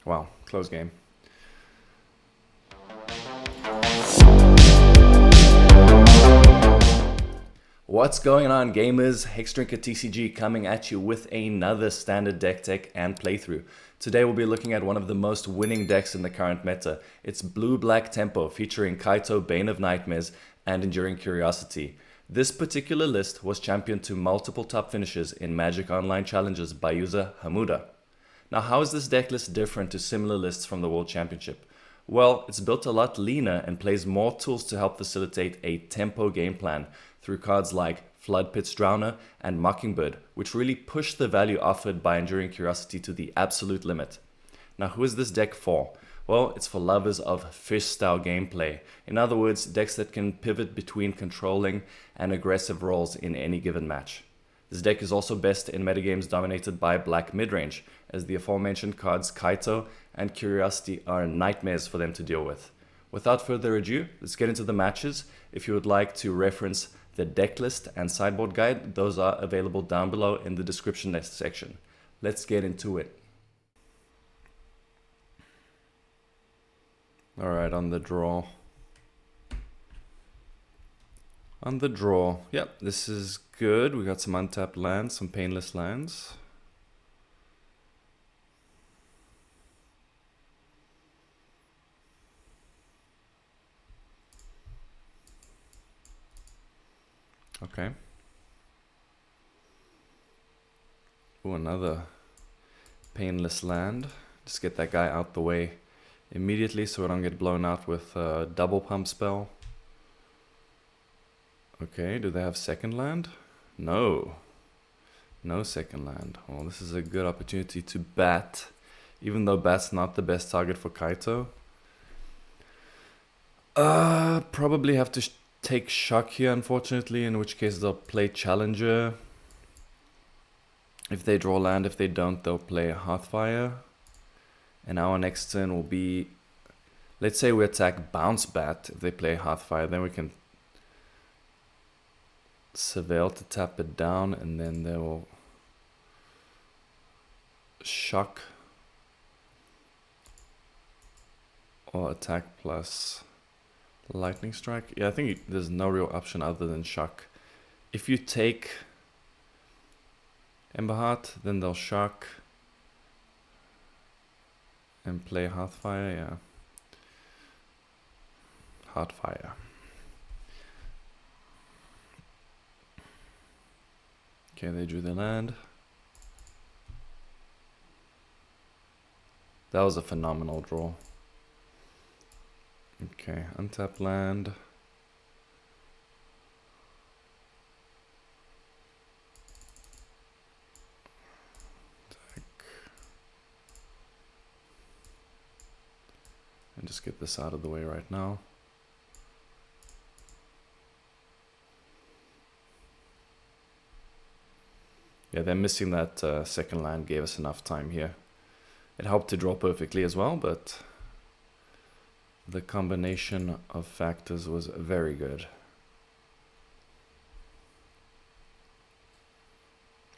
Wow, close game. What's going on, gamers? Hexdrinker TCG coming at you with another standard deck tech and playthrough. Today we'll be looking at one of the most winning decks in the current meta. It's Blue-Black Tempo featuring Kaito, Bane of Nightmares, and Enduring Curiosity. This particular list was championed to multiple top finishes in Magic Online challenges by user Hamuda. Now, how is this deck list different to similar lists from the World Championship? Well, it's built a lot leaner and plays more tools to help facilitate a tempo game plan through cards like Floodpit's Drowner and Mockingbird, which really push the value offered by Enduring Curiosity to the absolute limit. Now, who is this deck for? Well, it's for lovers of fish-style gameplay. In other words, decks that can pivot between controlling and aggressive roles in any given match. This deck is also best in metagames dominated by black midrange, as the aforementioned cards Kaito and Curiosity are nightmares for them to deal with. Without further ado, let's get into the matches. If you would like to reference the deck list and sideboard guide, those are available down below in the description section. Let's get into it. Alright, on the draw. Yep, this is good. We got some untapped lands, some painless lands. Okay. Ooh, another painless land. Just get that guy out the way immediately so we don't get blown out with a double pump spell. Okay, do they have second land? No. No second land. Well, this is a good opportunity to bat, even though bat's not the best target for Kaito. Probably have to take shock here, unfortunately, in which case they'll play Challenger. If they draw land, if they don't, they'll play Hearthfire. And our next turn will be, let's say we attack Bounce Bat. If they play Hearthfire, then we can Surveil to tap it down, and then they will shock or attack plus lightning strike. Yeah, I think there's no real option other than shock. If you take Emberheart, then they'll shock and play Hearthfire. Yeah, Hearthfire. Okay, they drew their land. That was a phenomenal draw. Okay, untap land. Attack. And just get this out of the way right now. Yeah, them missing that second land gave us enough time here. It helped to draw perfectly as well, but the combination of factors was very good.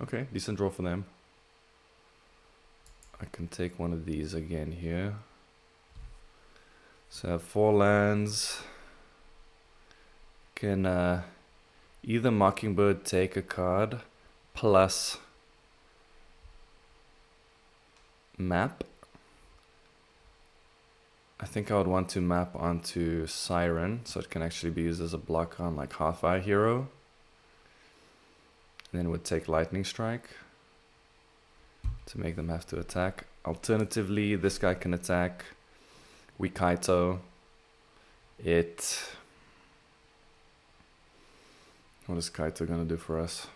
Okay, decent draw for them. I can take one of these again here. So I have 4 lands. Can either Mockingbird take a card plus map. I think I would want to map onto Siren, so it can actually be used as a block on like Hearthfire Hero. And then it would take Lightning Strike to make them have to attack. Alternatively, this guy can attack. We Kaito it. What is Kaito gonna do for us?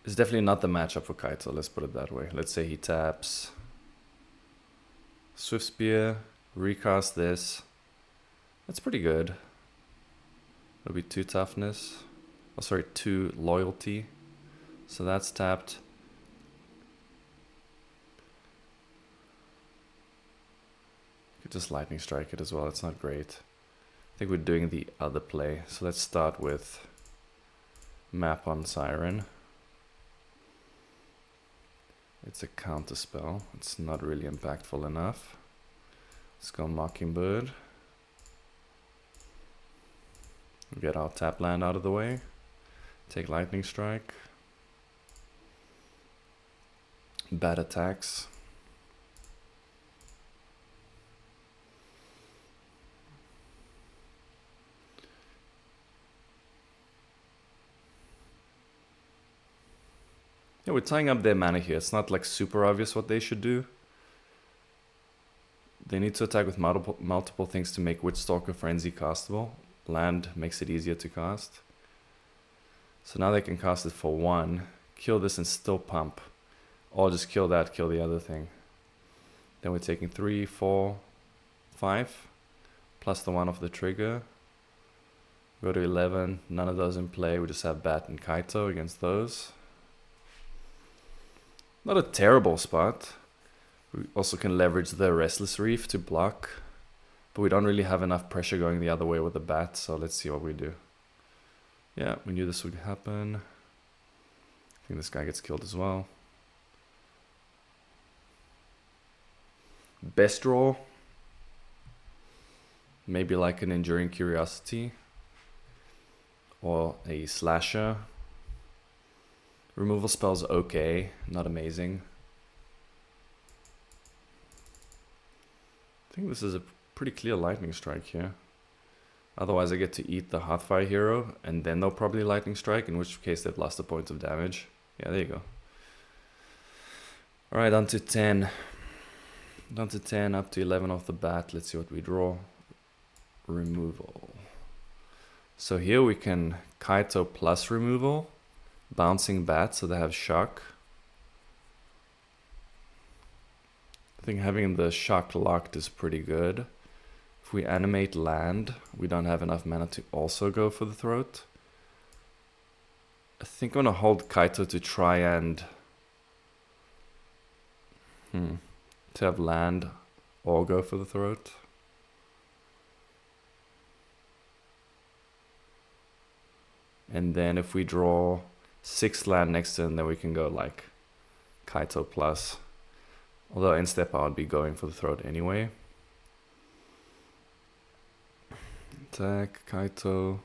It's definitely not the matchup for Kaito, let's put it that way. Let's say he taps Swift Spear, recast this. That's pretty good. It'll be 2 toughness. Oh, sorry, 2 loyalty. So that's tapped. Could just lightning strike it as well. It's not great. I think we're doing the other play. So let's start with map on Siren. It's a counter spell. It's not really impactful enough. Let's go Mockingbird. Get our tap land out of the way. Take Lightning Strike. Bad attacks. Yeah, we're tying up their mana here. It's not like super obvious what they should do. They need to attack with multiple things to make Witchstalker Frenzy castable. Land makes it easier to cast. So now they can cast it for 1, kill this and still pump. Or just kill that, kill the other thing. Then we're taking 3, 4, 5, plus the 1 of the trigger. Go to 11, none of those in play. We just have Bat and Kaito against those. Not a terrible spot. We also can leverage the Restless Reef to block. But we don't really have enough pressure going the other way with the Bat, so let's see what we do. Yeah, we knew this would happen. I think this guy gets killed as well. Best draw. Maybe like an Enduring Curiosity. Or a Slasher. Removal spell's okay, not amazing. I think this is a pretty clear Lightning Strike here. Otherwise I get to eat the Hearthfire hero, and then they'll probably Lightning Strike, in which case they've lost a point of damage. Yeah, there you go. Alright, down to 10. Down to 10, up to 11 off the bat. Let's see what we draw. Removal. So here we can Kaito plus removal. Bouncing Bat, so they have shock. I think having the shock locked is pretty good. If we animate land, we don't have enough mana to also go for the throat. I think I'm gonna hold Kaito to try and to have land or go for the throat. And then if we draw 6 land next turn, then we can go like Kaito plus. Although in step I would be going for the throat anyway. Attack Kaito.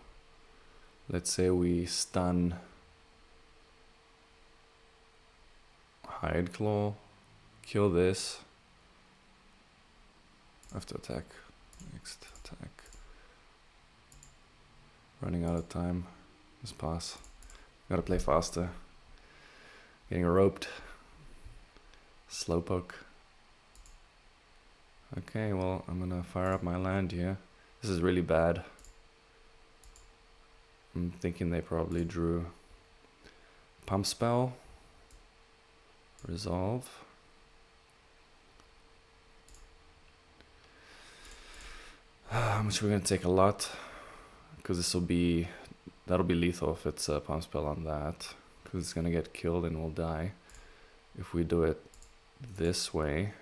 Let's say we stun Hide Claw. Kill this. I have to attack. Next attack. Running out of time. Just pass. Gotta play faster. Getting roped. Slowpoke. Okay, well, I'm gonna fire up my land here. This is really bad. I'm thinking they probably drew Pump Spell. Resolve. How much are we gonna take? A lot? Because this will be... That'll be lethal if it's a Pump Spell on that. Because it's gonna get killed and we'll die. If we do it this way,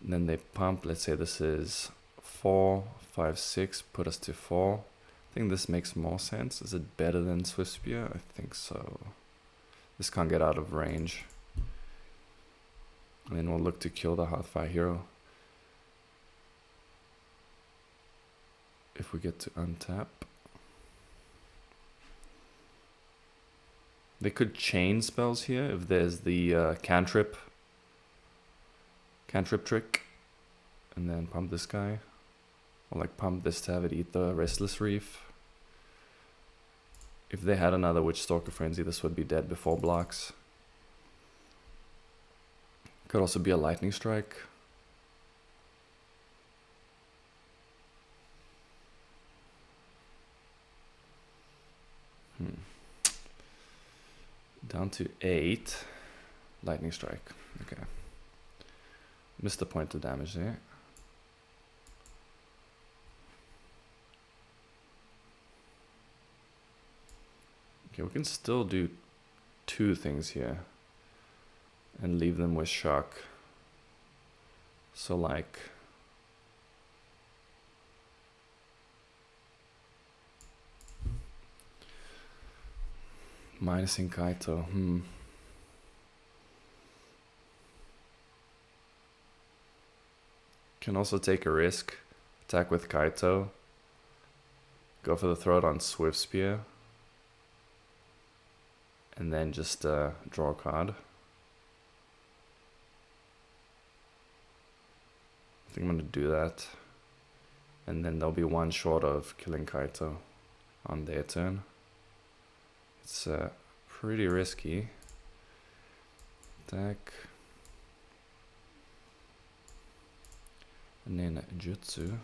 then they pump. Let's say this is 4, 5, 6, put us to 4. I think this makes more sense. Is it better than Swift Spear? I think so. This can't get out of range. And then we'll look to kill the Hearthfire hero. If we get to untap. They could chain spells here if there's the cantrip trick, and then pump this guy, or like pump this to have it eat the Restless Reef. If they had another Witchstalker Frenzy, this would be dead before blocks. Could also be a Lightning Strike. Down to 8. Lightning Strike. Okay. Missed the point of damage there. Okay, we can still do 2 things here. And leave them with shock. So like... minusing Kaito. Can also take a risk. Attack with Kaito. Go for the throat on Swift Spear. And then just draw a card. I think I'm going to do that. And then they'll be one short of killing Kaito on their turn. It's pretty risky. Attack. And then Jutsu.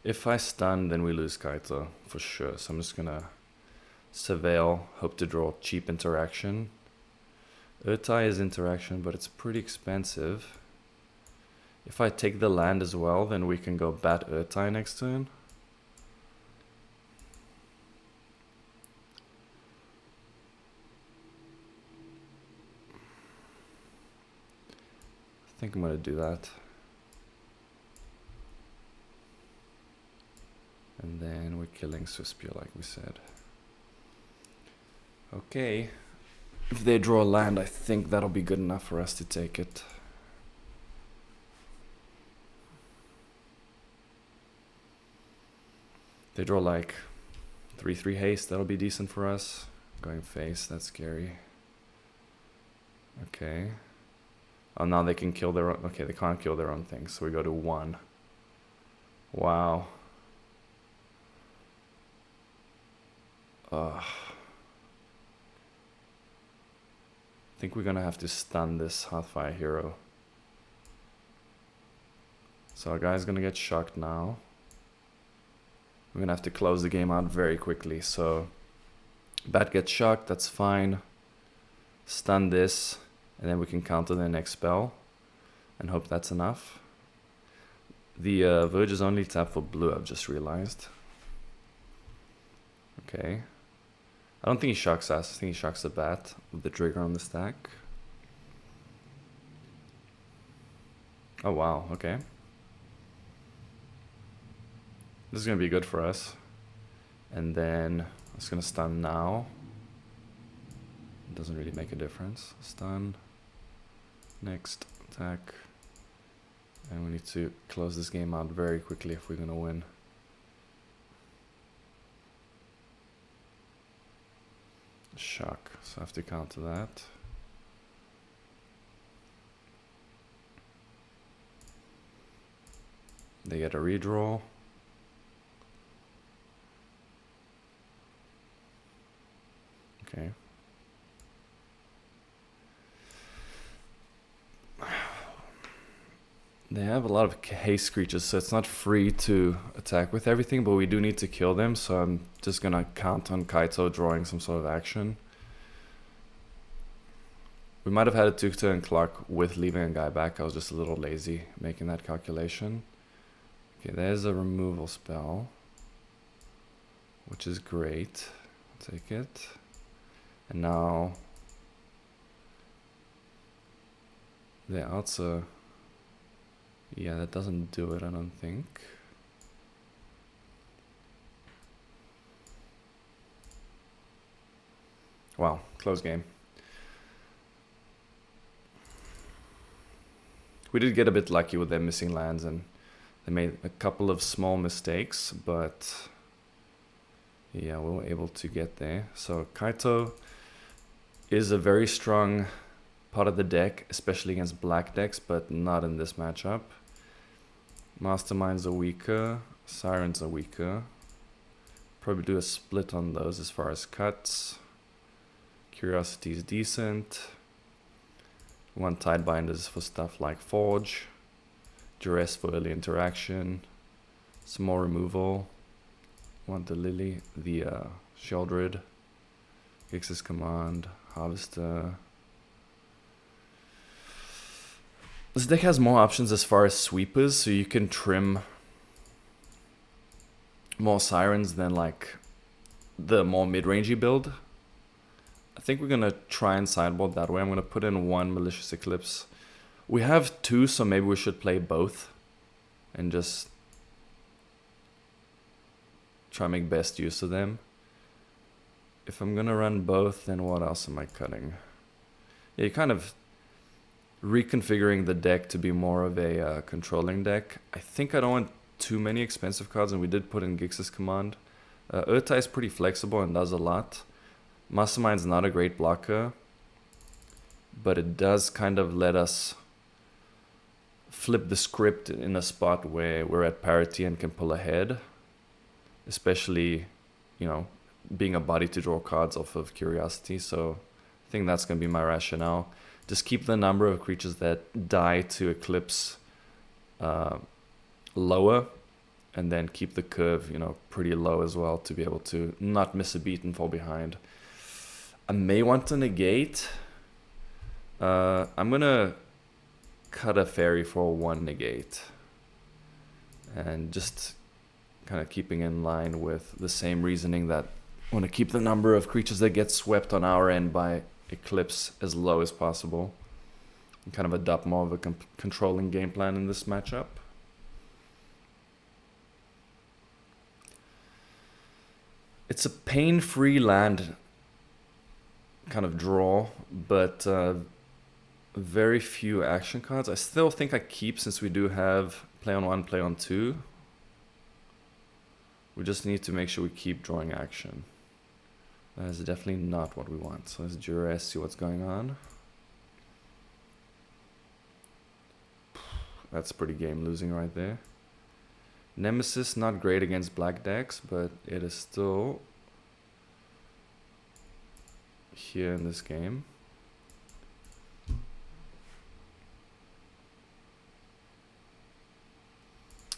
If I stun, then we lose Kaito for sure. So I'm just gonna surveil, hope to draw cheap interaction. Urtai is interaction, but it's pretty expensive. If I take the land as well, then we can go bat Urtai next turn. I think I'm gonna do that. And then we're killing Suspia like we said. Okay. If they draw land, I think that'll be good enough for us to take it. They draw like 3/3 haste, that'll be decent for us. Going face, that's scary. Okay. Oh, now they can kill their own. Okay, they can't kill their own things, so we go to 1. Wow. I think we're gonna have to stun this Hearthfire hero. So our guy's gonna get shocked now. We're gonna have to close the game out very quickly. So Bat gets shocked, that's fine. Stun this, and then we can counter their next spell and hope that's enough. The Verge is only tapped for blue, I've just realized. Okay. I don't think he shocks us. I think he shocks the Bat with the trigger on the stack. Oh wow, okay. This is going to be good for us. And then I'm just going to stun now. It doesn't really make a difference. Stun. Next attack. And we need to close this game out very quickly if we're going to win. Shock, so I have to counter that. They get a redraw. Okay. They have a lot of haste creatures, so it's not free to attack with everything, but we do need to kill them, so I'm just gonna count on Kaito drawing some sort of action. We might have had a 2-turn clock with leaving a guy back. I was just a little lazy making that calculation. Okay, there's a removal spell, which is great. I'll take it. And now the outer. Yeah, that doesn't do it, I don't think. Wow, close game. We did get a bit lucky with them missing lands, and they made a couple of small mistakes, but yeah, we were able to get there. So Kaito is a very strong part of the deck, especially against black decks, but not in this matchup. Masterminds are weaker, Sirens are weaker. Probably do a split on those as far as cuts. Curiosity is decent. One Tidebinders for stuff like Forge. Duress for early interaction. Some more removal. Want the Lily, the Sheldred. Gix's Command, Harvester. This deck has more options as far as sweepers, so you can trim more Sirens than like the more mid-rangey build. I think we're gonna try and sideboard that way. I'm gonna put in 1 Malicious Eclipse, We have 2, so maybe we should play both and just try and make best use of them. If I'm gonna run both, then what else am I cutting? Yeah, you're kind of reconfiguring the deck to be more of a controlling deck. I think I don't want too many expensive cards, and we did put in Gix's command. Urtai is pretty flexible and does a lot. Mastermind's not a great blocker, but it does kind of let us flip the script in a spot where we're at parity and can pull ahead. Especially, you know, being a body to draw cards off of Curiosity. So I think that's going to be my rationale. Just keep the number of creatures that die to Eclipse lower, and then keep the curve, you know, pretty low as well to be able to not miss a beat and fall behind. I may want to negate. I'm going to cut a fairy for 1 negate. And just kind of keeping in line with the same reasoning that I want to keep the number of creatures that get swept on our end by Eclipse as low as possible. And kind of adopt more of a controlling game plan in this matchup. It's a pain-free land kind of draw, but very few action cards. I still think I keep, since we do have play on 1, play on 2. We just need to make sure we keep drawing action. That is definitely not what we want. So let's duress, see what's going on. That's pretty game losing right there. Nemesis, not great against black decks, but it is still here in this game.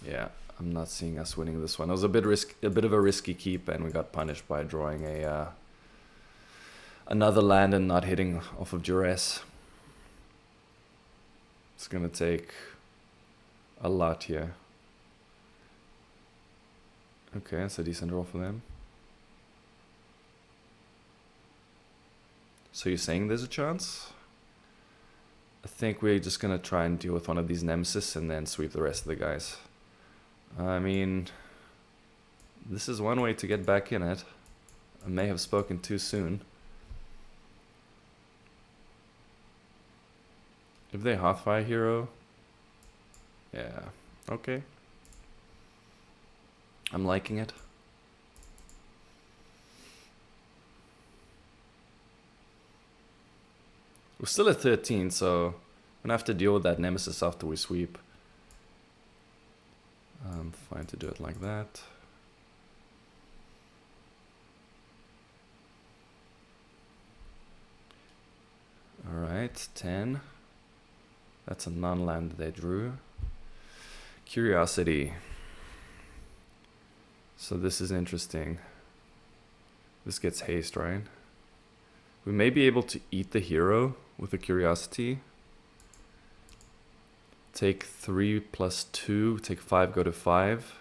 Yeah, I'm not seeing us winning this one. It was a bit of a risky keep, and we got punished by drawing a another land and not hitting off of duress. It's gonna take a lot here. Okay, that's a decent draw for them. So you're saying there's a chance? I think we're just gonna try and deal with one of these nemesis and then sweep the rest of the guys. I mean, this is one way to get back in it. I may have spoken too soon. If they Hearthfire hero, yeah, okay. I'm liking it. We're still at 13, so I'm gonna have to deal with that nemesis after we sweep. I'm fine to do it like that. Alright, 10. That's a non-land they drew. Curiosity. So this is interesting. This gets haste, right? We may be able to eat the hero with a Curiosity. Take 3 plus 2, take 5, go to 5.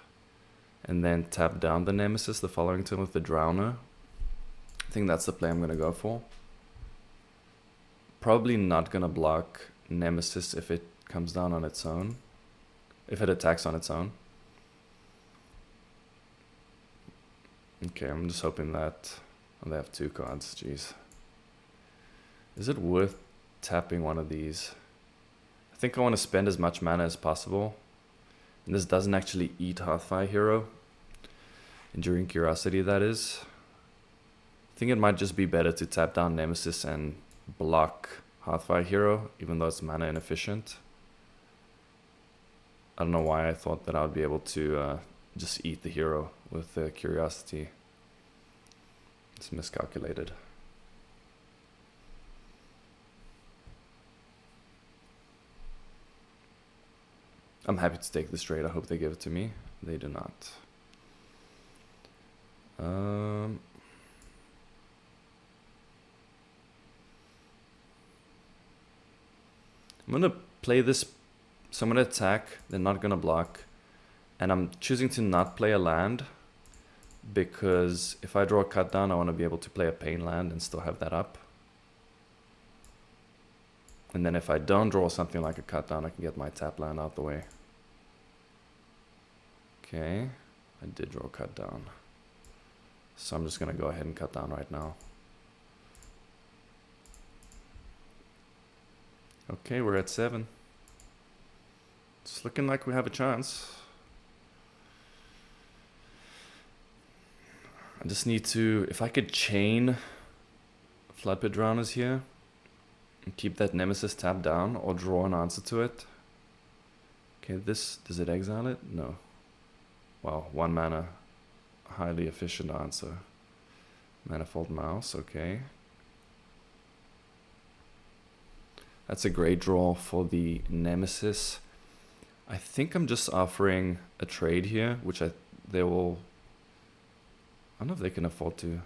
And then tap down the Nemesis the following turn with the Drowner. I think that's the play I'm going to go for. Probably not going to block Nemesis if it comes down on its own. If it attacks on its own. Okay, I'm just hoping that... Oh, they have 2 cards, jeez. Is it worth tapping one of these? I think I want to spend as much mana as possible. And this doesn't actually eat Hearthfire Hero. Enduring Curiosity, that is. I think it might just be better to tap down Nemesis and block Hearthfire Hero, even though it's mana inefficient. I don't know why I thought that I would be able to just eat the hero with the Curiosity. It's miscalculated. I'm happy to take this trade. I hope they give it to me. They do not. I'm going to play this. So I'm going to attack. They're not going to block. And I'm choosing to not play a land. Because if I draw a cut down, I want to be able to play a pain land and still have that up. And then if I don't draw something like a cut down, I can get my tap land out the way. Okay, I did draw a cut down. So I'm just going to go ahead and cut down right now. Okay, we're at 7. It's looking like we have a chance. I just need to, if I could chain Flood Pit Drowners here and keep that Nemesis tapped down or draw an answer to it. Okay, this, does it exile it? No. Wow, 1 mana, highly efficient answer. Manifold Mouse, okay. That's a great draw for the Nemesis. I think I'm just offering a trade here, which they will, I don't know if they can afford to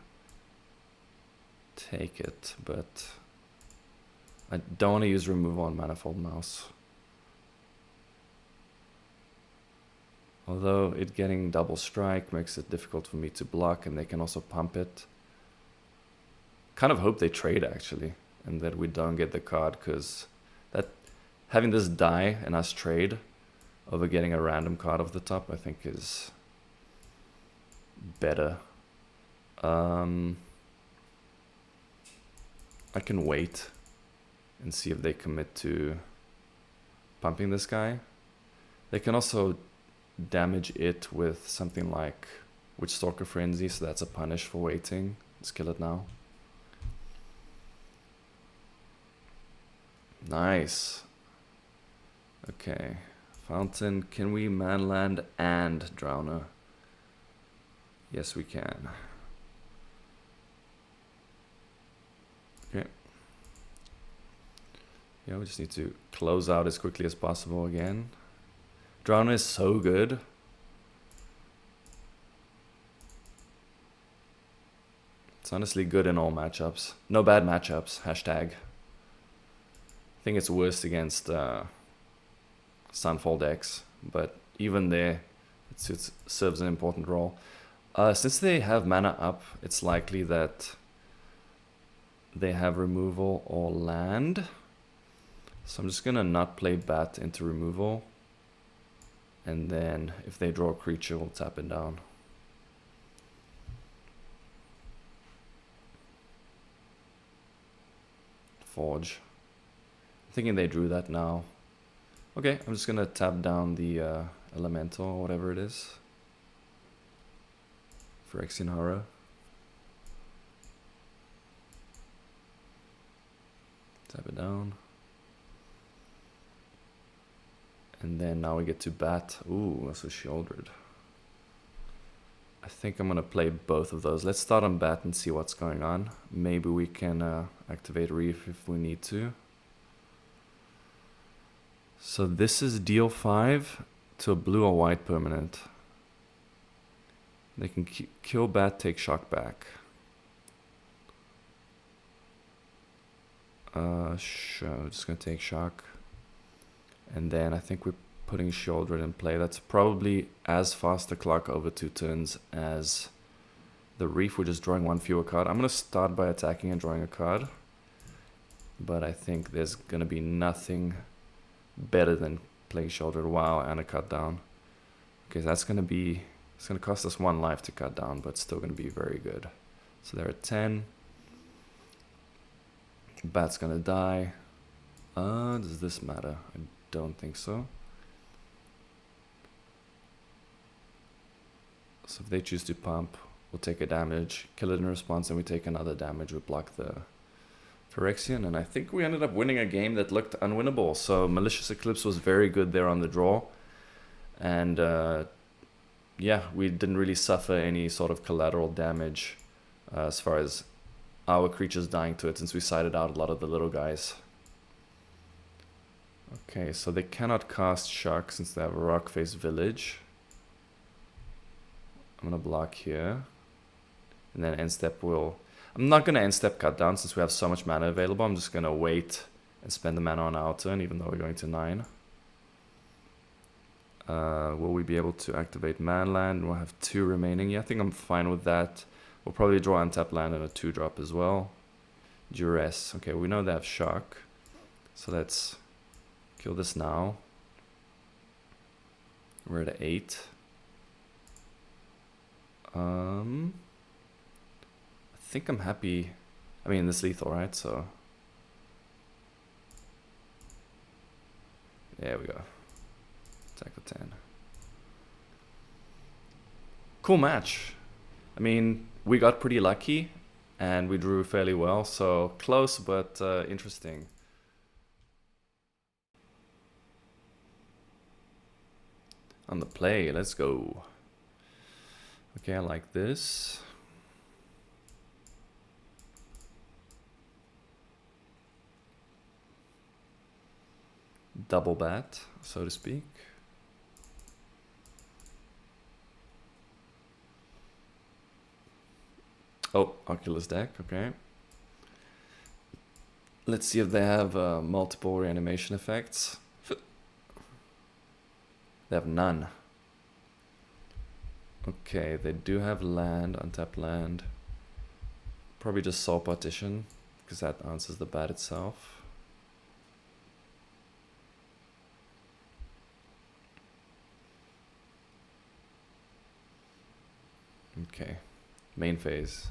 take it, but I don't want to use removal on Manifold Mouse. Although it getting double strike makes it difficult for me to block, and they can also pump it. Kind of hope they trade actually, and that we don't get the card, because that having this die and us trade over getting a random card off the top, I think is better. I can wait and see if they commit to pumping this guy. They can also damage it with something like Witchstalker Frenzy, so that's a punish for waiting. Let's kill it now. Nice. Okay. Fountain. Can we manland and Drowner? Yes, we can. Okay. Yeah, we just need to close out as quickly as possible again. Drowner is so good. It's honestly good in all matchups. No bad matchups. Hashtag. I think it's worst against Sunfall decks, but even there, it serves an important role. Since they have mana up, it's likely that they have removal or land. So I'm just gonna not play Bat into removal. And then if they draw a creature, we'll tap it down. Forge. I'm thinking they drew that now. Okay, I'm just gonna tap down the Elemental or whatever it is. Phyrexian Horror. Tap it down. And then now we get to Bat. Ooh, that's a Sheoldred. I think I'm gonna play both of those. Let's start on Bat and see what's going on. Maybe we can activate Reef if we need to. So this is deal 5 to a blue or white permanent. They can kill Bat, take shock back. Sure, just gonna take shock. And then I think we're putting Sheoldred in play. That's probably as fast a clock over 2 turns as the Reef. We're just drawing 1 fewer card. I'm gonna start by attacking and drawing a card. But I think there's gonna be nothing better than playing Sheoldred. Wow, and a cut down. Okay, that's gonna be, it's gonna cost us 1 life to cut down, but still gonna be very good. So they're at 10. Bat's gonna die. Does this matter? I don't think so. So if they choose to pump, we'll take a damage, kill it in response, and we take another damage. We block the Phyrexian, and I think we ended up winning a game that looked unwinnable. So Malicious Eclipse was very good there on the draw, and yeah, we didn't really suffer any sort of collateral damage as far as our creatures dying to it, since we sided out a lot of the little guys. Okay, so they cannot cast Shock since they have a Rock Face Village. I'm gonna block here, and then end step will. I'm not gonna end step cut down since we have so much mana available. I'm just gonna wait and spend the mana on our turn, even though we're going to 9. Will we be able to activate Manland? We'll have 2 remaining. Yeah, I think I'm fine with that. We'll probably draw untap land and a 2-drop as well. Duress. Okay, we know they have Shock. So let's kill this now. We're at 8. I think I'm happy. I mean, this lethal, right? So there we go. Attack with 10. Cool match. I mean, we got pretty lucky and we drew fairly well. So close, but interesting. On the play, let's go. Okay, I like this. Double bat, so to speak. Oh, Oculus deck, okay. Let's see if they have multiple reanimation effects. They have none. Okay, they do have land, untapped land. Probably just Soul Partition, because that answers the bat itself. Okay, main phase.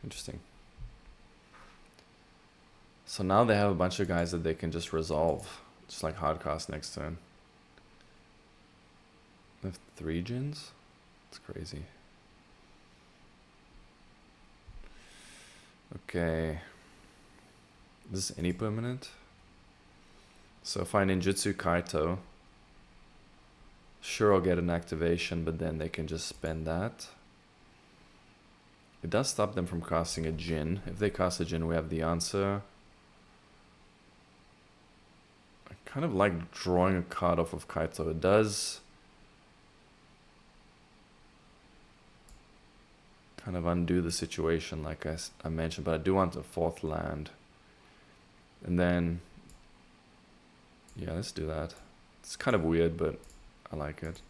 Interesting. So now they have a bunch of guys that they can just resolve, just like hardcast next turn. They have 3 gens? It's crazy. Okay. Is this any permanent? So if I ninjutsu Kaito, sure I'll get an activation, but then they can just spend that. It does stop them from casting a Jin. If they cast a Jin, we have the answer. I kind of like drawing a card off of Kaito. It does kind of undo the situation like I mentioned, but I do want a 4th land. And then, yeah, let's do that. It's kind of weird, but I like it.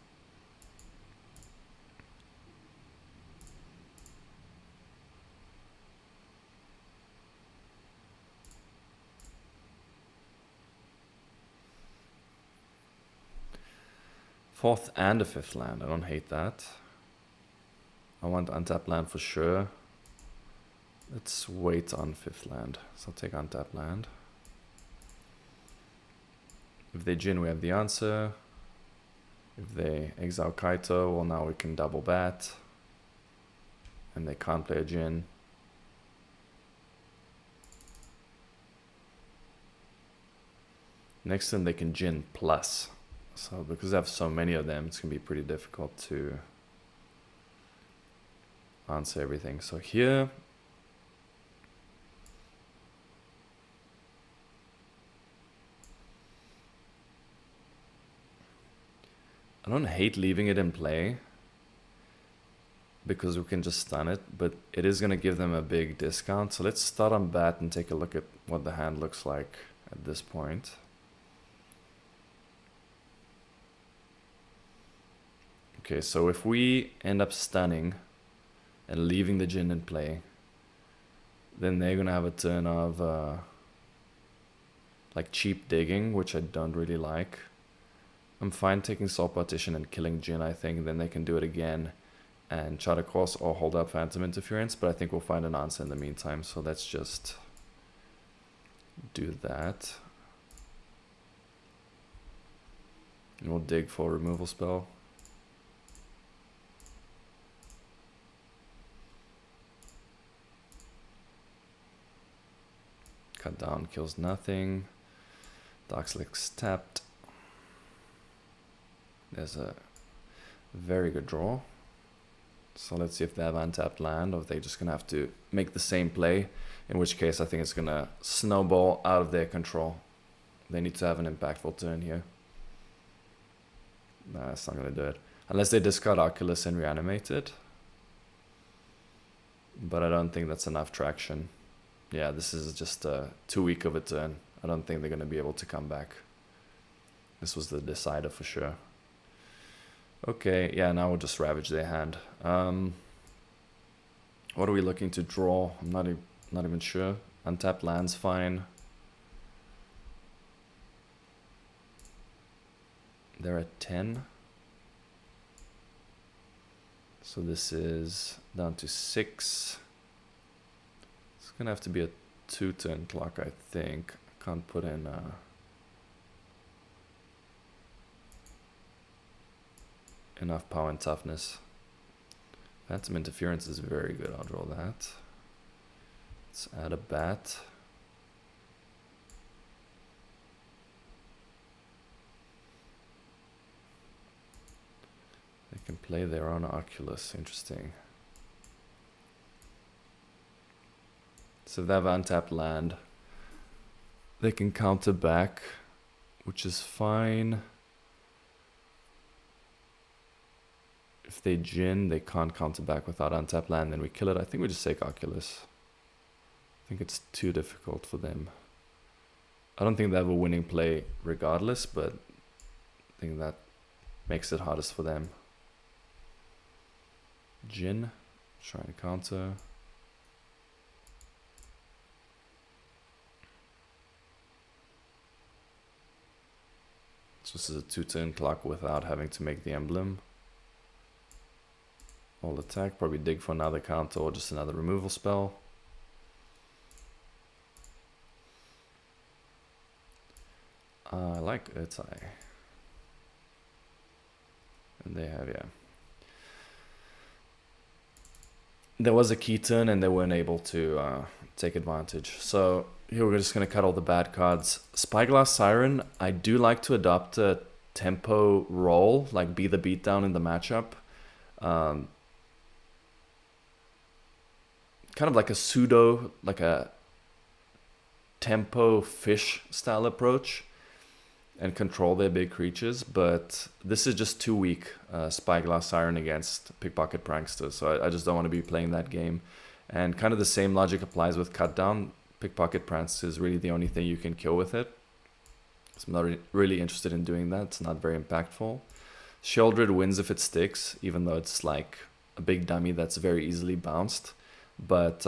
Fourth and a 5th land. I don't hate that. I want untapped land for sure. Let's wait on 5th land. So I'll take untapped land. If they Jin, we have the answer. If they exile Kaito, well, now we can double bat. And they can't play a Jin. Next turn they can Jin plus. So because I have so many of them, it's going to be pretty difficult to answer everything. So here, I don't hate leaving it in play because we can just stun it, but it is going to give them a big discount. So let's start on bat and take a look at what the hand looks like at this point. Okay, so if we end up stunning and leaving the Jin in play, then they're going to have a turn of like cheap digging, which I don't really like. I'm fine taking Soul Partition and killing Jin, I think. Then they can do it again and try to cross or hold up Phantom Interference, but I think we'll find an answer in the meantime. So let's just do that. And we'll dig for a removal spell. Cut down kills nothing. Darkslick's tapped. There's a very good draw. So let's see if they have untapped land or if they're just going to have to make the same play. In which case I think it's going to snowball out of their control. They need to have an impactful turn here. Nah, that's not going to do it. Unless they discard Oculus and reanimate it. But I don't think that's enough traction. Yeah, this is just too weak of a turn. I don't think they're going to be able to come back. This was the decider for sure. Okay, yeah, now we'll just ravage their hand. What are we looking to draw? I'm Not even sure. Untapped land's fine. They're at 10. So this is down to 6. It's gonna have to be a 2-turn clock, I think. I can't put in enough power and toughness. Phantom interference is very good. I'll draw that. Let's add a bat. They can play their own Oculus. Interesting. So if they have untapped land, they can counter back, which is fine. If they Jin, they can't counter back without untapped land, then we kill it. I think we just take Oculus. I think it's too difficult for them. I don't think they have a winning play regardless, but I think that makes it hardest for them. Jin, trying to counter. So this is a 2-turn clock without having to make the emblem. All attack, probably dig for another counter or just another removal spell. I like Urtai. And they have, yeah. There was a key turn and they weren't able to take advantage. So here we're just going to cut all the bad cards. Spyglass Siren, I do like to adopt a tempo role, like be the beatdown in the matchup. Kind of like a pseudo, like a tempo fish style approach and control their big creatures, but this is just too weak, Spyglass Siren against Pickpocket Prankster, so I just don't want to be playing that game. And kind of the same logic applies with Cut Down. Pickpocket Prankster is really the only thing you can kill with it, so I'm not really interested in doing that. It's not very impactful. Sheoldred wins if it sticks, even though it's like a big dummy that's very easily bounced. But,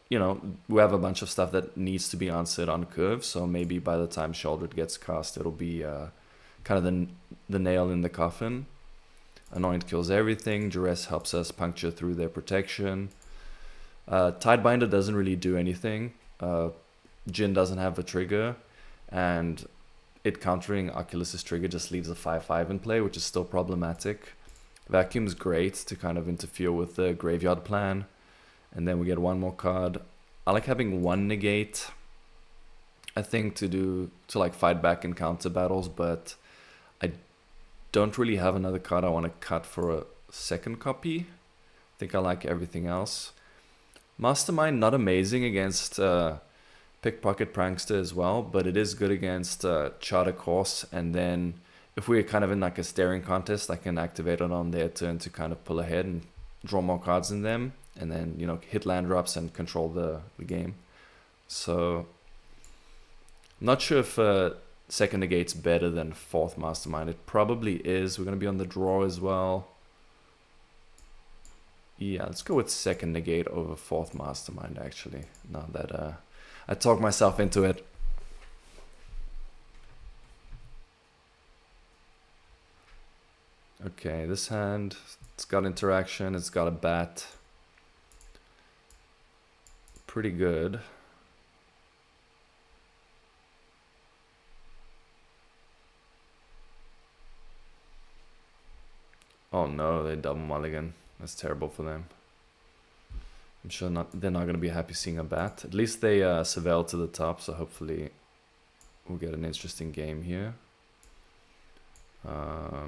you know, we have a bunch of stuff that needs to be answered on curve, so maybe by the time Sheoldred gets cast, it'll be kind of the nail in the coffin. Anoint kills everything. Duress helps us puncture through their protection. Tidebinder doesn't really do anything. Jin doesn't have a trigger, and it countering Oculus's trigger just leaves a 5/5 in play, which is still problematic. Vacuum's great to kind of interfere with the graveyard plan. And then we get one more card. I like having one negate, I think, to like fight back and counter battles, but I don't really have another card I want to cut for a second copy. I think I like everything else. Mastermind, not amazing against Pickpocket Prankster as well, but it is good against Charter Course. And then if we're kind of in like a staring contest, I can activate it on their turn to kind of pull ahead and draw more cards in them. And then, you know, hit land drops and control the game. So, I'm not sure if second negate's better than fourth Mastermind. It probably is. We're going to be on the draw as well. Yeah, let's go with second negate over fourth Mastermind, actually. Now that I talked myself into it. Okay, this hand, it's got interaction, it's got a bat. Pretty good. Oh no, they double mulligan. That's terrible for them. I'm sure they're not going to be happy seeing a bat. At least they surveil to the top, so hopefully we'll get an interesting game here. I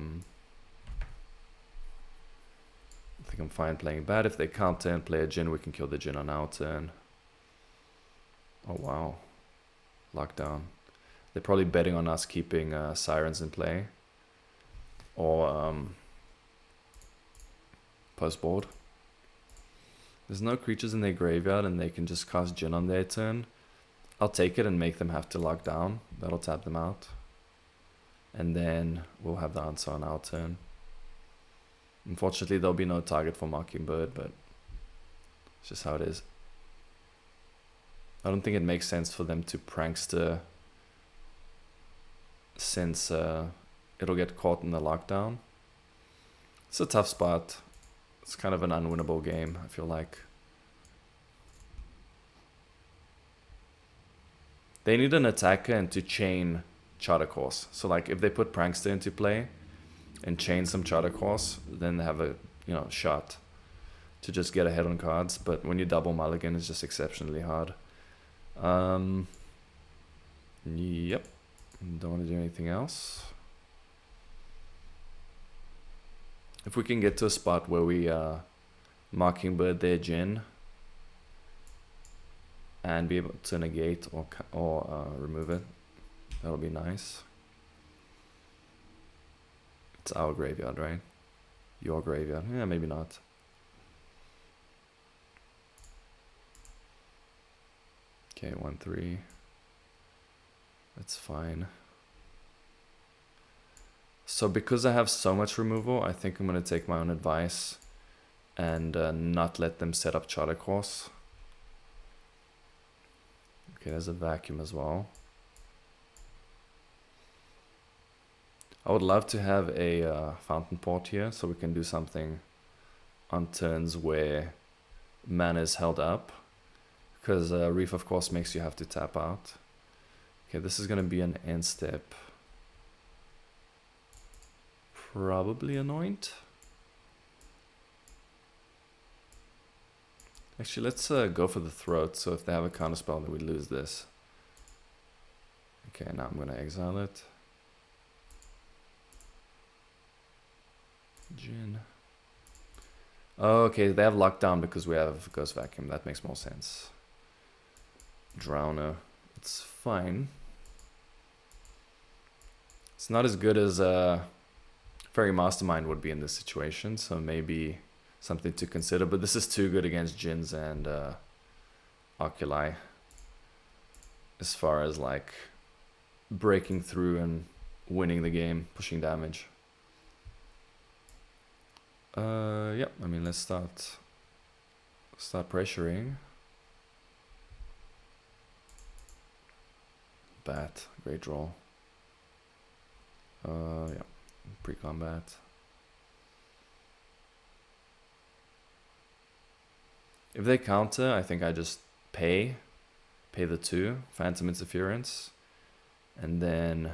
think I'm fine playing bat. If they counter and play a Jin, we can kill the Jin on our turn. Oh wow, lockdown. They're probably betting on us keeping Sirens in play. Or post board. There's no creatures in their graveyard and they can just cast Jin on their turn. I'll take it and make them have to lock down. That'll tap them out. And then we'll have the answer on our turn. Unfortunately, there'll be no target for Mockingbird, but it's just how it is. I don't think it makes sense for them to prankster since it'll get caught in the lockdown. It's a tough spot. It's kind of an unwinnable game, I feel like. They need an attacker and to chain Charter Course. So like if they put Prankster into play and chain some Charter Course, then they have a shot to just get ahead on cards. But when you double mulligan, it's just exceptionally hard. Yep. Don't want to do anything else. If we can get to a spot where we Mockingbird their Jin and be able to negate or remove it, that'll be nice. It's our graveyard, right? Your graveyard. Yeah, maybe not. Okay, 1-3. That's fine. So because I have so much removal, I think I'm going to take my own advice and not let them set up Charter Course. Okay, there's a vacuum as well. I would love to have a Fountain Port here so we can do something on turns where mana is held up. Because Reef, of course, makes you have to tap out. Okay, this is going to be an end step. Probably Anoint. Actually, let's go for the Throat. So if they have a counterspell, then we lose this. Okay, now I'm going to exile it. Jin. Oh, okay, they have lockdown because we have Ghost Vacuum. That makes more sense. Drowner. It's fine. It's not as good as Fairy Mastermind would be in this situation, so maybe something to consider. But this is too good against Jins and Oculi as far as like breaking through and winning the game, pushing damage. Yeah, I mean, let's start pressuring. Bat, great draw. Yeah, pre-combat. If they counter, I think I just pay the 2, Phantom Interference, and then,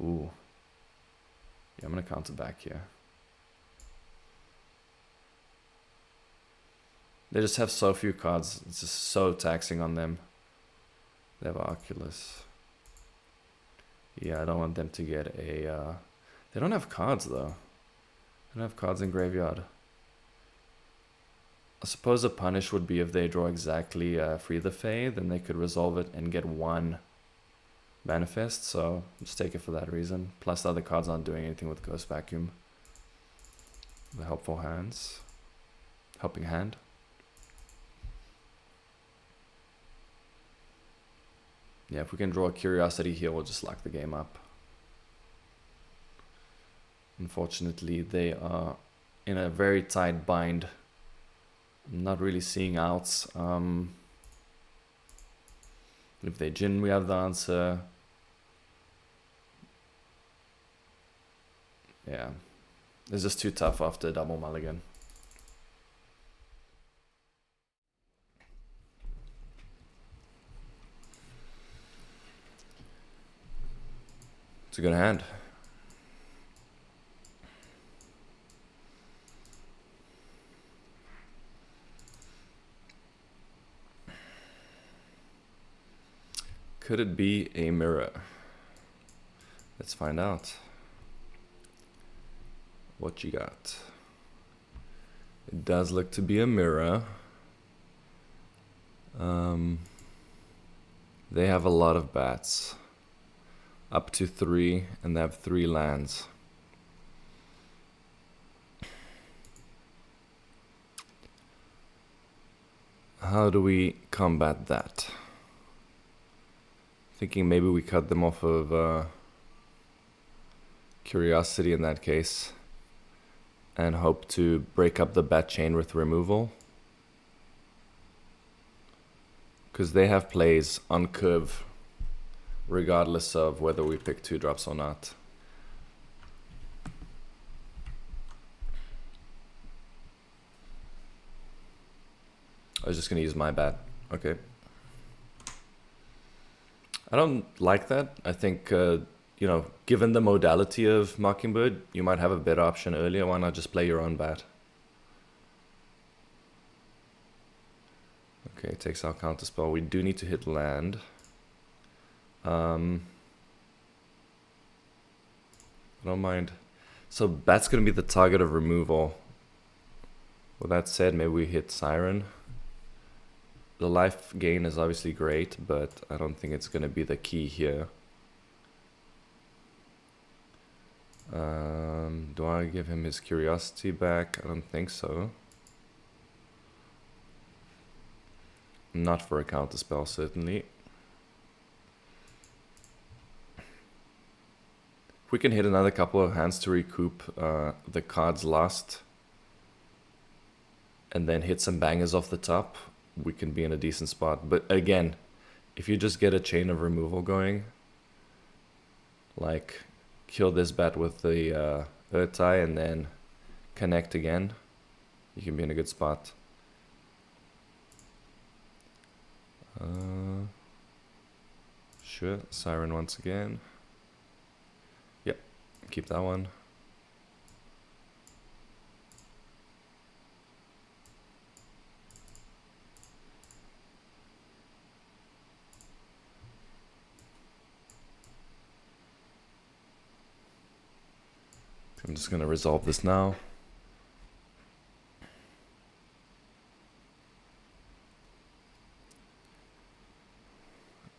ooh, yeah, I'm gonna counter back here. They just have so few cards, it's just so taxing on them. They have Oculus. Yeah, I don't want them to get a... They don't have cards, though. They don't have cards in graveyard. I suppose a punish would be if they draw exactly Free the Fae, then they could resolve it and get 1 manifest, so just take it for that reason. Plus the other cards aren't doing anything with Ghost Vacuum. The helpful hands. Helping hand. Yeah, if we can draw a Curiosity here, we'll just lock the game up. Unfortunately, they are in a very tight bind. I'm not really seeing outs. If they Jin, we have the answer. Yeah, it's just too tough after double mulligan. It's a good hand. Could it be a mirror? Let's find out. What you got? It does look to be a mirror. They have a lot of bats. Up to 3, and they have 3 lands. How do we combat that? Thinking maybe we cut them off of Curiosity in that case, and hope to break up the bat chain with removal. Because they have plays on curve, regardless of whether we pick 2-drops or not. I was just going to use my bat. Okay. I don't like that. I think, you know, given the modality of Mockingbird, you might have a better option earlier. Why not just play your own bat? Okay, takes our counterspell. We do need to hit land. I don't mind. So bat's going to be the target of removal. With that said, maybe we hit Siren. The life gain is obviously great, but I don't think it's going to be the key here. Do I give him his curiosity back? I don't think so. Not for a counterspell, certainly. If we can hit another couple of hands to recoup the cards lost, and then hit some bangers off the top, we can be in a decent spot. But again, if you just get a chain of removal going, like kill this bat with the Earth Tie and then connect again, you can be in a good spot. Sure, Siren once again. Yep, keep that one. I'm just going to resolve this now.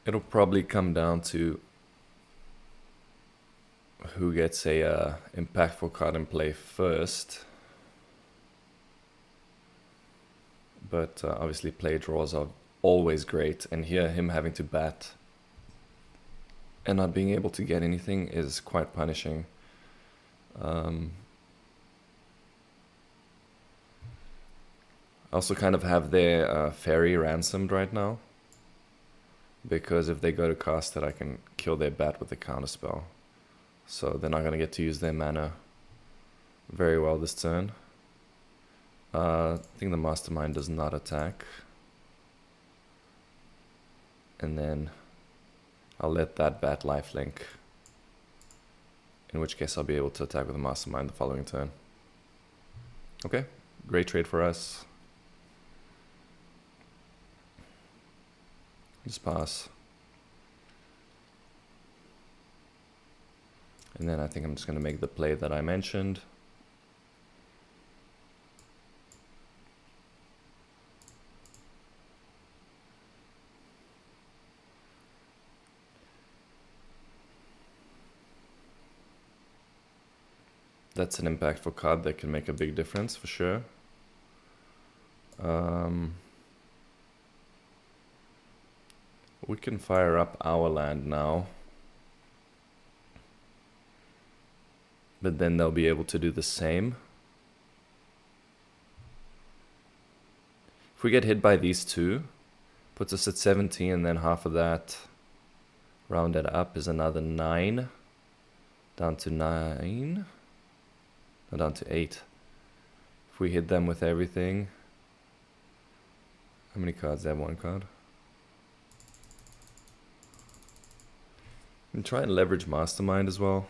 It'll probably come down to who gets a impactful card in play first. But obviously play draws are always great, and here him having to bat and not being able to get anything is quite punishing. I also kind of have their fairy ransomed right now, because if they go to cast it, I can kill their bat with the counterspell. So they're not going to get to use their mana very well this turn. I think the Mastermind does not attack. And then I'll let that bat lifelink, in which case I'll be able to attack with the Mastermind the following turn. Okay, great trade for us. Just pass. And then I think I'm just going to make the play that I mentioned. That's an impactful card that can make a big difference for sure. We can fire up our land now. But then they'll be able to do the same. If we get hit by these two, puts us at 17, and then half of that rounded up is another 9. Down to 9. No, down to 8. If we hit them with everything. How many cards? They have 1 card. And try and leverage Mastermind as well.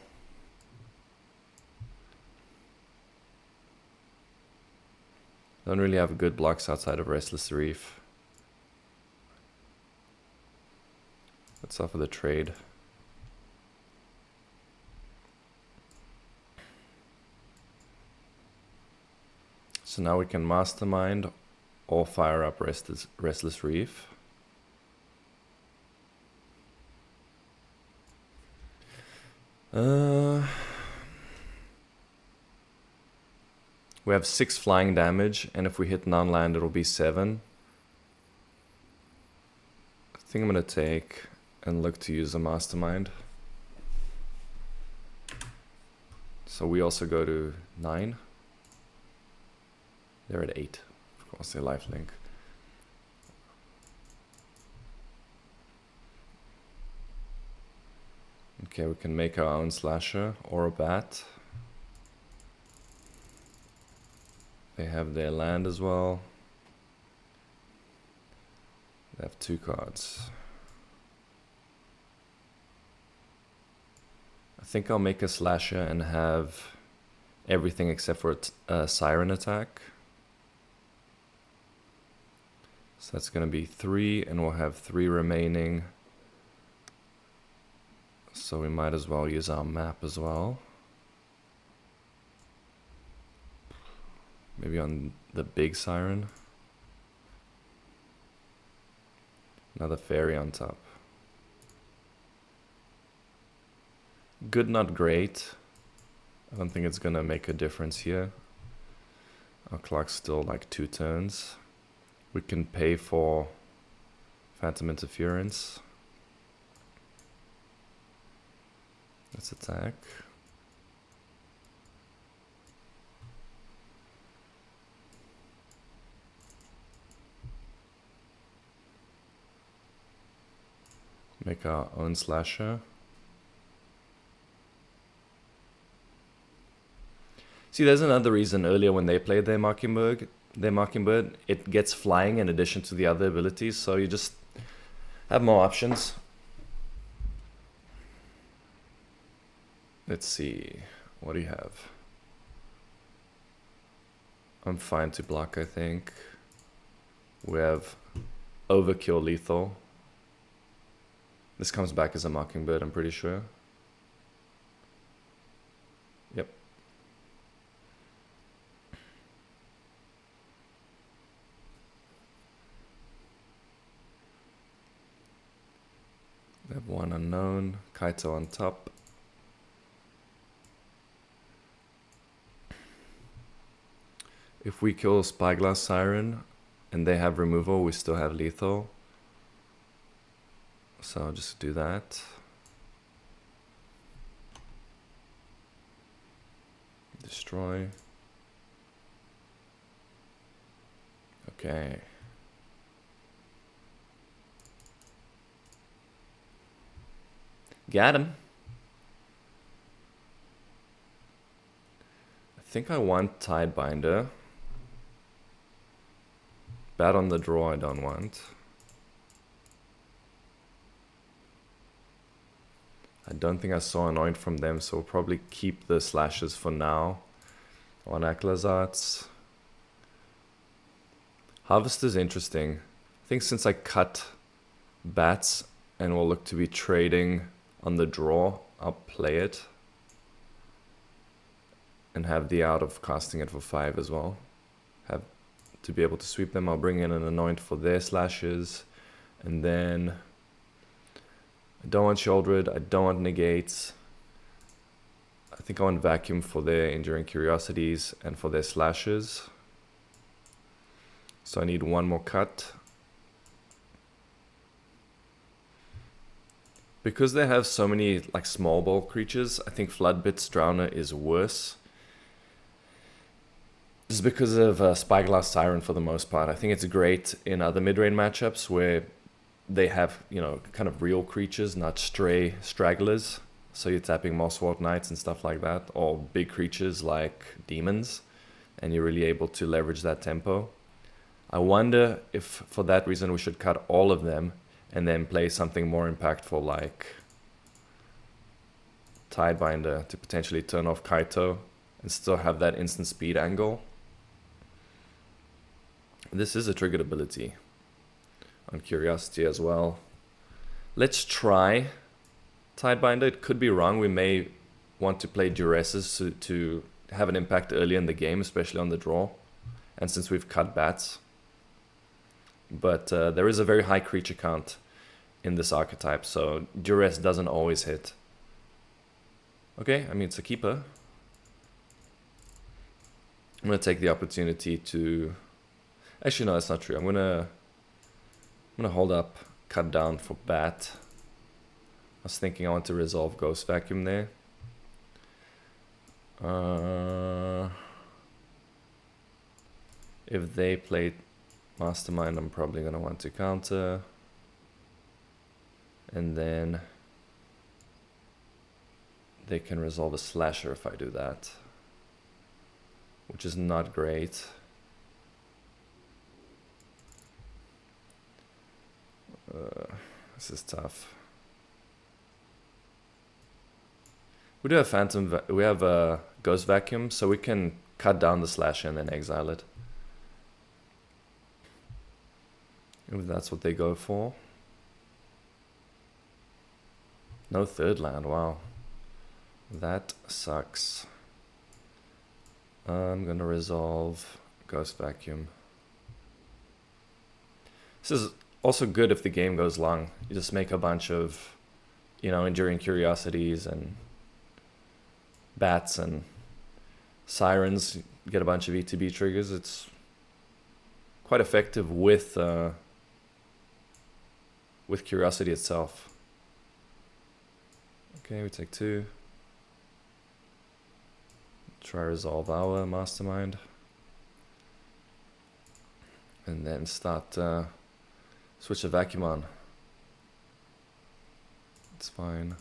Don't really have good blocks outside of Restless Reef. Let's offer the trade. So now we can Mastermind or fire up Restless Reef. We have 6 flying damage, and if we hit non-land, it'll be 7. I think I'm going to take and look to use a Mastermind. So we also go to 9. They're at 8. Of course, they lifelink. Okay, we can make our own slasher or a bat. They have their land as well. They have 2 cards. I think I'll make a slasher and have everything except for a siren attack. So that's going to be 3, and we'll have 3 remaining. So we might as well use our map as well. Maybe on the big siren. Another fairy on top. Good, not great. I don't think it's gonna make a difference here. Our clock's still like 2 turns. We can pay for Phantom Interference. Let's attack. Make our own slasher. See, there's another reason earlier when they played their Mockingbird, it gets flying in addition to the other abilities, so you just have more options. Let's see, what do you have? I'm fine to block, I think. We have Overkill Lethal. This comes back as a Mockingbird, I'm pretty sure. Yep. We have 1 unknown, Kaito on top. If we kill Spyglass Siren and they have removal, we still have lethal. So I'll just do that. Destroy. Okay. Got him. I think I want Tidebinder. Bat on the draw I don't want. I don't think I saw Anoint from them, so we'll probably keep the slashes for now on Aclazarts. Harvest is interesting. I think since I cut bats and we'll look to be trading on the draw, I'll play it. And have the out of casting it for 5 as well. Have to be able to sweep them. I'll bring in an Anoint for their slashes. And then I don't want Sheoldred, I don't want Negates. I think I want Vacuum for their Enduring Curiosities and for their slashes. So I need 1 more cut. Because they have so many like small ball creatures, I think Floodbits Drowner is worse. This is because of Spyglass Siren for the most part. I think it's great in other mid-range matchups where they have, you know, kind of real creatures, not stray stragglers. So you're tapping Mosswort Knights and stuff like that, or big creatures like demons, and you're really able to leverage that tempo. I wonder if for that reason we should cut all of them and then play something more impactful like Tidebinder to potentially turn off Kaito and still have that instant speed angle. This is a triggered ability on Curiosity as well. Let's try Tidebinder. It could be wrong. We may want to play Duresses to have an impact early in the game, especially on the draw. And since we've cut bats. But there is a very high creature count in this archetype, so Duress doesn't always hit. Okay, I mean, it's a keeper. I'm going to take the opportunity to... Actually, no, that's not true. I'm gonna hold up, cut down for bat. I was thinking I want to resolve Ghost Vacuum there. If they play Mastermind, I'm probably gonna want to counter. And then they can resolve a slasher if I do that, which is not great. This is tough. We do have Phantom, we have a Ghost Vacuum, so we can cut down the slasher and then exile it. If that's what they go for. No third land, wow. That sucks. I'm gonna resolve Ghost Vacuum. This is also good if the game goes long. You just make a bunch of, you know, Enduring Curiosities and Bats and Sirens. You get a bunch of ETB triggers. It's quite effective with Curiosity itself. Okay, we take 2. Try resolve our Mastermind. And then start switch the Vacuum on. It's fine.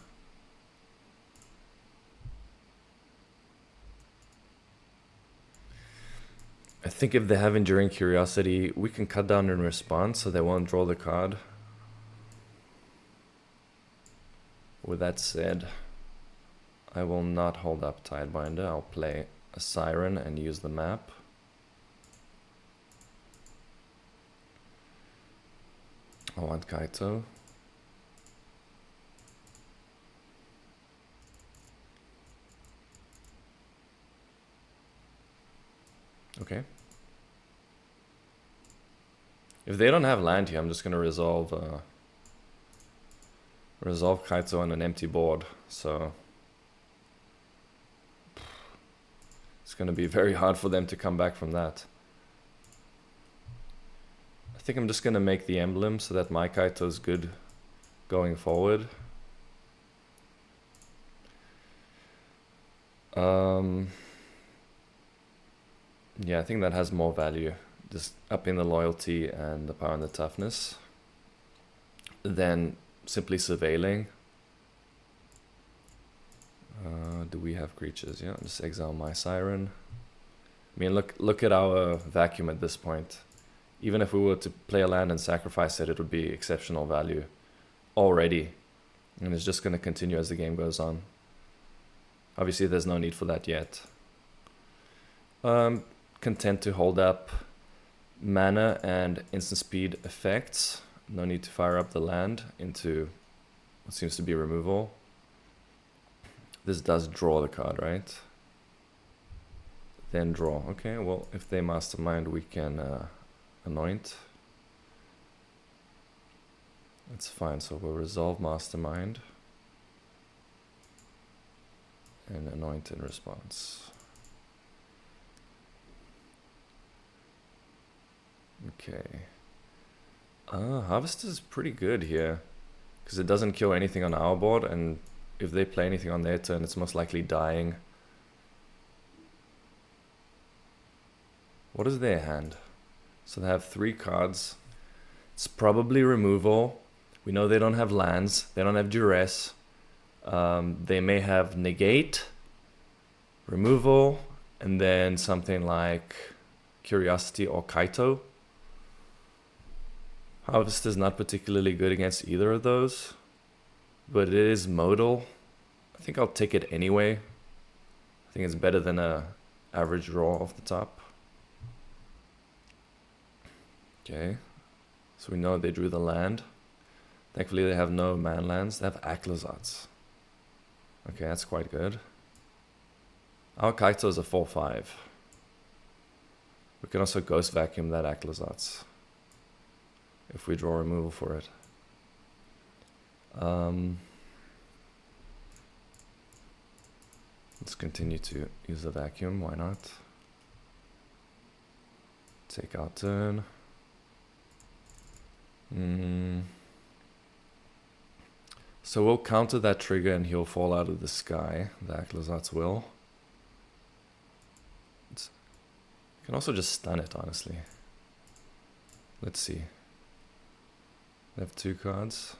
I think if they have Enduring Curiosity, we can cut down in response so they won't draw the card. With that said, I will not hold up Tidebinder. I'll play a Siren and use the map. I want Kaito. Okay. If they don't have land here, I'm just gonna resolve Kaito on an empty board. So it's gonna be very hard for them to come back from that. I think I'm just gonna make the emblem so that my Kaito is good going forward. Yeah, I think that has more value, just upping the loyalty and the power and the toughness, than simply surveilling. Do we have creatures? Yeah, just exile my Siren. I mean, look at our Vacuum at this point. Even if we were to play a land and sacrifice it, it would be exceptional value already. And it's just going to continue as the game goes on. Obviously, there's no need for that yet. Content to hold up mana and instant speed effects. No need to fire up the land into what seems to be removal. This does draw the card, right? Then draw. Okay, well, if they Mastermind, we can anoint. That's fine, so we'll resolve Mastermind and anoint in response. Okay. Harvest is pretty good here because it doesn't kill anything on our board, and if they play anything on their turn, it's most likely dying. What is their hand? So they have 3 cards. It's probably removal. We know they don't have lands. They don't have duress. They may have negate, removal, and then something like Curiosity or Kaito. Harvest is not particularly good against either of those, but it is modal. I think I'll take it anyway. I think it's better than a average draw off the top. Okay, so we know they drew the land. Thankfully they have no man lands. They have Aclazats. Okay, that's quite good. Our Kaito is a 4/5. We can also Ghost Vacuum that Aclazats if we draw removal for it. Let's continue to use the Vacuum, why not? Take our turn. So we'll counter that trigger and he'll fall out of the sky. The Aclazats will. You can also just stun it, honestly. Let's see. They have 2 cards.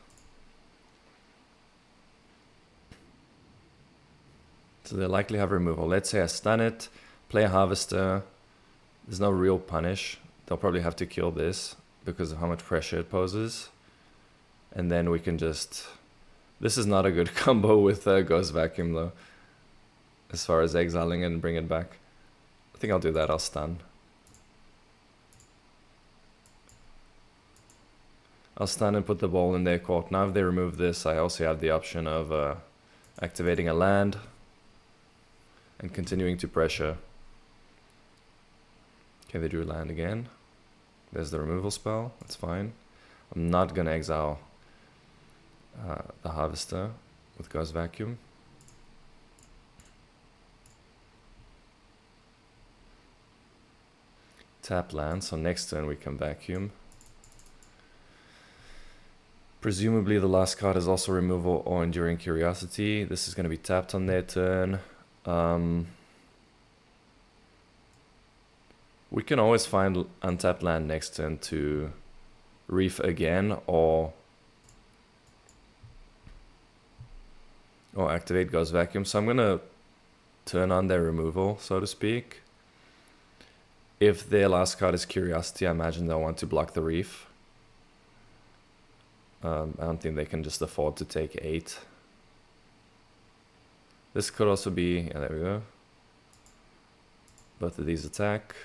So they likely have removal. Let's say I stun it, play a Harvester. There's no real punish. They'll probably have to kill this because of how much pressure it poses. And then we can just... This is not a good combo with Ghost Vacuum though. As far as exiling it and bring it back. I think I'll do that, I'll stun. I'll stun and put the ball in their court. Now if they remove this, I also have the option of activating a land and continuing to pressure. Okay, they drew land again. There's the removal spell, that's fine. I'm not gonna exile the Harvester with Ghost Vacuum. Tap land, so next turn we can vacuum. Presumably the last card is also removal or Enduring Curiosity. This is going to be tapped on their turn. We can always find untapped land next turn to Reef again or activate Ghost Vacuum. So I'm going to turn on their removal, so to speak. If their last card is Curiosity, I imagine they'll want to block the Reef. I don't think they can just afford to take 8. This could also be, yeah, there we go. Both of these attack.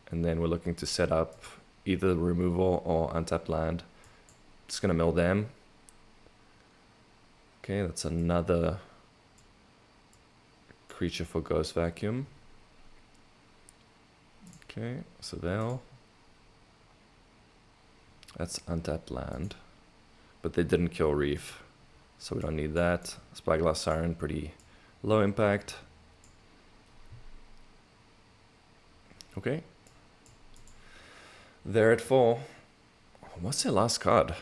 And then we're looking to set up either removal or untapped land. Just gonna mill them. Okay, that's another creature for Ghost Vacuum. Okay, Surveil. That's untapped land. But they didn't kill Reef, so we don't need that. Spyglass Siren, pretty low impact. Okay. They're at 4. What's their last card?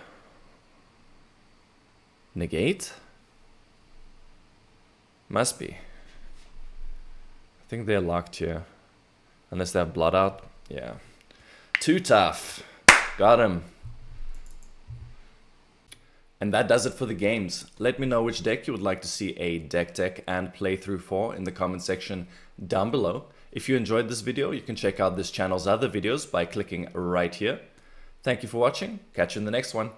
Negate? Must be. I think they're locked here. Unless they have blood out. Yeah. Too tough. Got him. And that does it for the games. Let me know which deck you would like to see a deck tech and playthrough for in the comment section down below. If you enjoyed this video, you can check out this channel's other videos by clicking right here. Thank you for watching. Catch you in the next one.